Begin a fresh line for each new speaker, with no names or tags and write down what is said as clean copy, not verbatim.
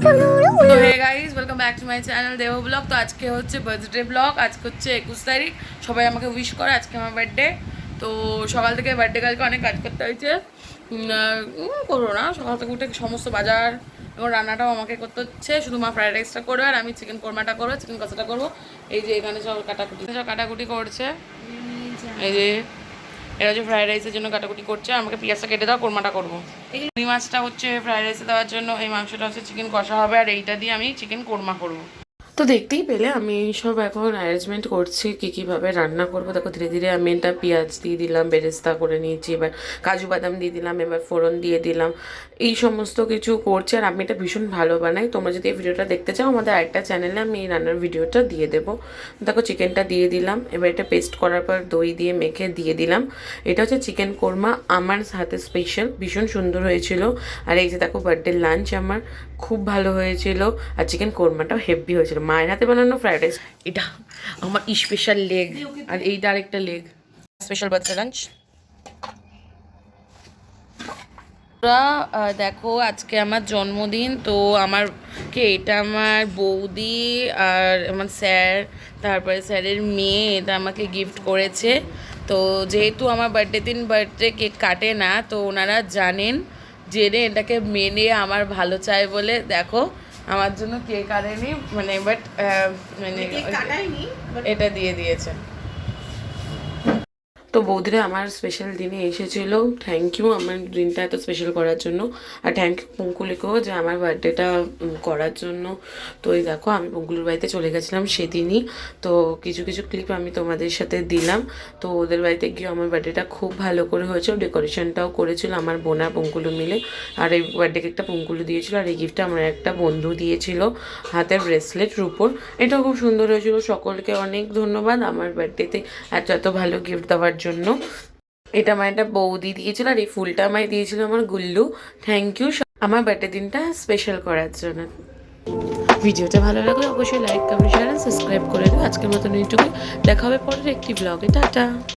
তো hey guys, welcome back to my channel দেহ blog. তো আজকে হচ্ছে বার্থডে ব্লগ। আজকে হচ্ছে 21 তারিখ। সবাই আমাকে উইশ করে, আজকে আমার বার্থডে। তো সকাল থেকে বার্থডে কালকে অনেক কাজ করতে হয়েছে। করবো না, সকাল থেকে উঠে সমস্ত বাজার এবং রান্নাটাও আমাকে করতে হচ্ছে। শুধু মা ফ্রাইড রাইসটা করবে আর আমি চিকেন কোরমাটা করবো, চিকেন কষাটা করবো। এই যে এখানে সব কাটাকুটি করছে। এই যে এটা হচ্ছে ফ্রাইড রাইসের জন্য কাটাকুটি করছে, আমাকে পেঁয়াজটা কেটে দাও, কোরমাটা করবো। এই মাছটা হচ্ছে ফ্রাইড রাইসে দেওয়ার জন্য, এই মাংসটা হচ্ছে চিকেন কষা হবে, আর এইটা দিয়ে আমি চিকেন কোরমা করবো। তো দেখতেই পেলে আমি সব এখন অ্যারেঞ্জমেন্ট করছি কীভাবে রান্না করবো। দেখো ধীরে ধীরে আমি এটা পেঁয়াজ দিয়ে দিলাম, বেরেস্তা করে নিয়েছি, এবার কাজু বাদাম দিয়ে দিলাম, এবার ফোড়ন দিয়ে দিলাম, এই সমস্ত কিছু করছি। আর আমি এটা ভীষণ ভালো বানাই। তোমরা যদি এই ভিডিওটা দেখতে চাও আমাদের আরেকটা চ্যানেলে আমি এই রান্নার ভিডিওটা দিয়ে দেবো। দেখো চিকেনটা দিয়ে দিলাম, এবার এটা পেস্ট করার পর দই দিয়ে মেখে দিয়ে দিলাম। এটা হচ্ছে চিকেন কোরমা, আমার হাতে স্পেশাল, ভীষণ সুন্দর হয়েছিল। আর এই যে দেখো বার্থডে লাঞ্চ আমার খুব ভালো হয়েছিল, আর চিকেন কোরমাটাও হেভি হয়েছিল। মায়ের হাতে বানানো ফ্রাইড রাইস, এটা আমার স্পেশাল লেগ, আর এইটা আরেকটা লেগ। Special birthday lunch. দেখো আজকে আমার জন্মদিন, তো এটা আমার বৌদি আর আমার স্যার, তারপরে স্যারের মেয়ে এটা আমাকে গিফট করেছে। তো যেহেতু আমার বার্থডে কেক কাটে না, তো ওনারা জেনে এটাকে মেনে আমার ভালো চায় বলে দেখো আমার জন্য কেক আনেনি, মানে এটা দিয়ে দিয়েছে। তো বৌদিরা আমার স্পেশাল দিনে এসেছিলো, থ্যাংক ইউ আমার দিনটা এত স্পেশাল করার জন্য। আর থ্যাংক ইউ পঙ্কুলিকেও যে আমার বার্থডেটা করার জন্য। তো এই দেখো আমি পঙ্কুলির বাড়িতে চলে গেছিলাম সেদিনই। তো কিছু কিছু ক্লিপ আমি তোমাদের সাথে দিলাম। তো ওদের বাড়িতে গিয়ে আমার বার্থডেটা খুব ভালো করে হয়েছে, ডেকোরেশনটাও করেছিল আমার বোন আর পঙ্কুলু মিলে। আর এই বার্থডে কেকটা পঙ্কুলু দিয়েছিল, আর এই গিফটটা আমার একটা বন্ধু দিয়েছিল, হাতের ব্রেসলেট রূপোর। এটাও খুব সুন্দর হয়েছিল। সকলকে অনেক ধন্যবাদ আমার বার্থডেতে এত ভালো গিফট দেওয়ার জন্য। এটা আমার একটা বৌদি দিয়েছিল, আর এই ফুলটা আমায় দিয়েছিল আমার গুল্লু। থ্যাংক ইউ আমার বার্থডে দিনটা স্পেশাল করার জন্য। ভিডিওটা ভালো লাগলে অবশ্যই লাইক, কমেন্ট, শেয়ার আর সাবস্ক্রাইব করে দেবো। আজকের মতন এইটুকুই, দেখা হবে পরের একটি ব্লগে। টাটা।